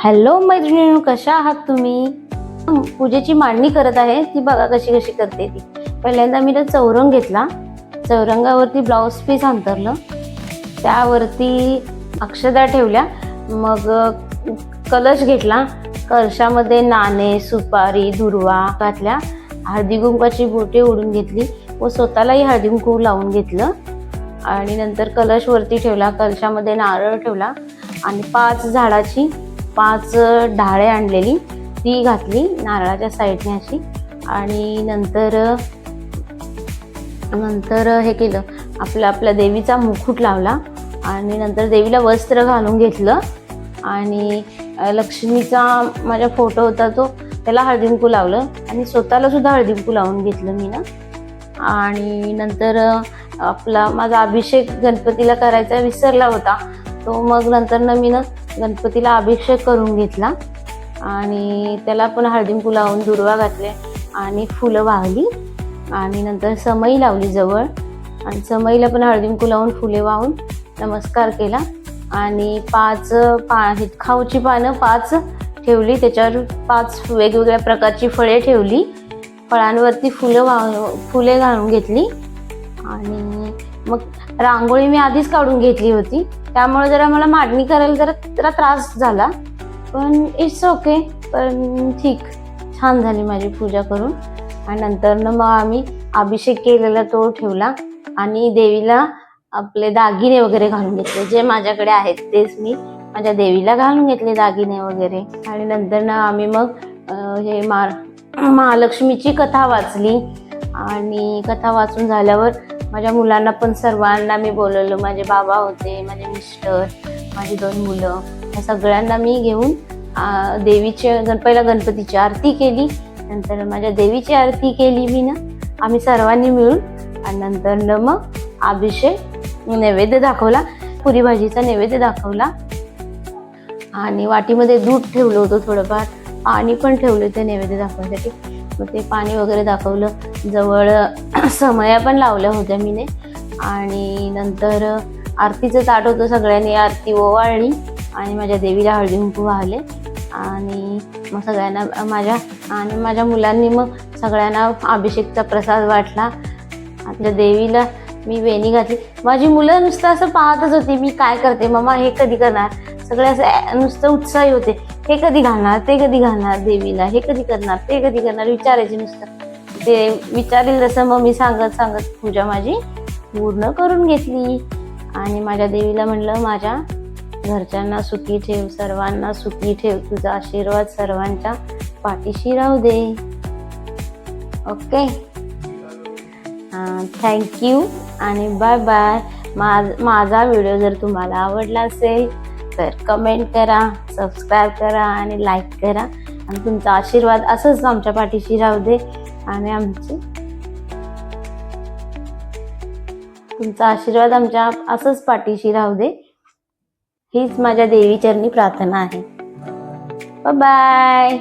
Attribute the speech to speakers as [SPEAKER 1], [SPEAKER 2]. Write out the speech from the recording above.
[SPEAKER 1] Hello मैत्रिणींनो, कशा आहात तुम्ही? पूजेची मांडणी करत आहे ती बघा कशी कशी करते ती. पहिल्यांदा मी चौरंग घेतला, चौरंगावरती ब्लाऊज पीस अंतरलं, त्यावरती अक्षदा ठेवल्या, मग कलश घेतला, कलशामध्ये नाणे, सुपारी, दुर्वा घातल्या, हळदी कुंकाची बोटे ओढून घेतली व स्वतःलाही हळदी कुंकू लावून घेतलं आणि नंतर कलश वरती ठेवला, कलशामध्ये नारळ ठेवला आणि 5 झाडाची 5 डाळे आणलेली ती घातली नारळाच्या साईडने अशी आणि नंतर हे केलं, आपल्या देवीचा मुकुट लावला आणि नंतर देवीला वस्त्र घालून घेतलं आणि लक्ष्मीचा माझा फोटो होता तो त्याला हळदी कुंकू लावलं आणि स्वतःला सुद्धा हळदी कुंकू लावून घेतलं मी ना. आणि नंतर माझा अभिषेक गणपतीला करायचा विसरला होता, तो मग नंतर मी गणपतीला अभिषेक करून घेतला आणि त्याला पण हळदी कुंकू लावून दुर्वा घातले आणि फुलं वाहली आणि नंतर समई लावली जवळ आणि समईला पण हळदी कुंकू लावून फुले वाहून नमस्कार केला आणि 5 खाऊची पानं 5 ठेवली, त्याच्यावर 5 वेगवेगळ्या प्रकारची फळे ठेवली, फळांवरती फुले घालून घेतली आणि मग रांगोळी मी आधीच काढून घेतली होती, त्यामुळे जरा मला मांडणी करायला जरा त्रास झाला, पण इट्स ओके. पण ठीक, छान झाली माझी पूजा करून. आणि नंतर मग आम्ही अभिषेक केलेला तो ठेवला आणि देवीला आपले दागिने वगैरे घालून घेतले, जे माझ्याकडे आहेत तेच मी माझ्या देवीला घालून घेतले दागिने वगैरे. आणि नंतर आम्ही मग हे महालक्ष्मीची कथा वाचली आणि कथा वाचून झाल्यावर माझ्या मुलांना पण सर्वांना मी बोलवलं, माझे बाबा होते, माझे मिस्टर, माझी 2 मुलं, या सगळ्यांना मी घेऊन पहिला गणपतीची आरती केली, नंतर माझ्या देवीची आरती केली मी ना, आम्ही सर्वांनी मिळून. आणि नंतर मग अभिषेक नैवेद्य दाखवला, पुरी भाजीचा नैवेद्य दाखवला आणि वाटीमध्ये दूध ठेवलं होतं, थोडंफार पाणी पण ठेवलं ते नैवेद्य दाखवण्यासाठी. मग ते पाणी वगैरे दाखवलं, जवळ समया पण लावल्या होत्या मीने आणि नंतर आरतीचं ताट होतं, सगळ्यांनी आरती ओवाळली आणि माझ्या देवीला हळदी कुंकू वाहले आणि मग सगळ्यांना माझ्या मुलांनी मग सगळ्यांना अभिषेकचा प्रसाद वाटला. आपल्या देवीला मी वेणी घातली, माझी मुलं नुसतं असं पाहतच होती मी काय करते, मम्मा हे कधी करणार, सगळे असं नुसतं उत्साही होते, हे कधी घालणार, ते कधी घालणार देवीला, हे कधी करणार, ते कधी करणार विचारायचे नुसतं. ते विचारेल तसं मग मी सांगत पूजा माझी पूर्ण करून घेतली आणि माझ्या देवीला म्हणलं, माझ्या घरच्यांना सुखी ठेव, सर्वांना सुखी ठेव, तुझा आशीर्वाद सर्वांच्या पाठीशी राहू दे. ओके, थँक्यू आणि बाय बाय. माझा व्हिडिओ जर तुम्हाला आवडला असेल तर कमेंट करा, सबस्क्राईब करा आणि लाईक करा आणि तुमचा आशीर्वाद असंच आमच्या पाठीशी राहू दे आणि तुमचा आशीर्वाद आमच्या असंच पाठीशी राहू दे, हीच माझ्या देवीचरणी प्रार्थना आहे. Bye bye.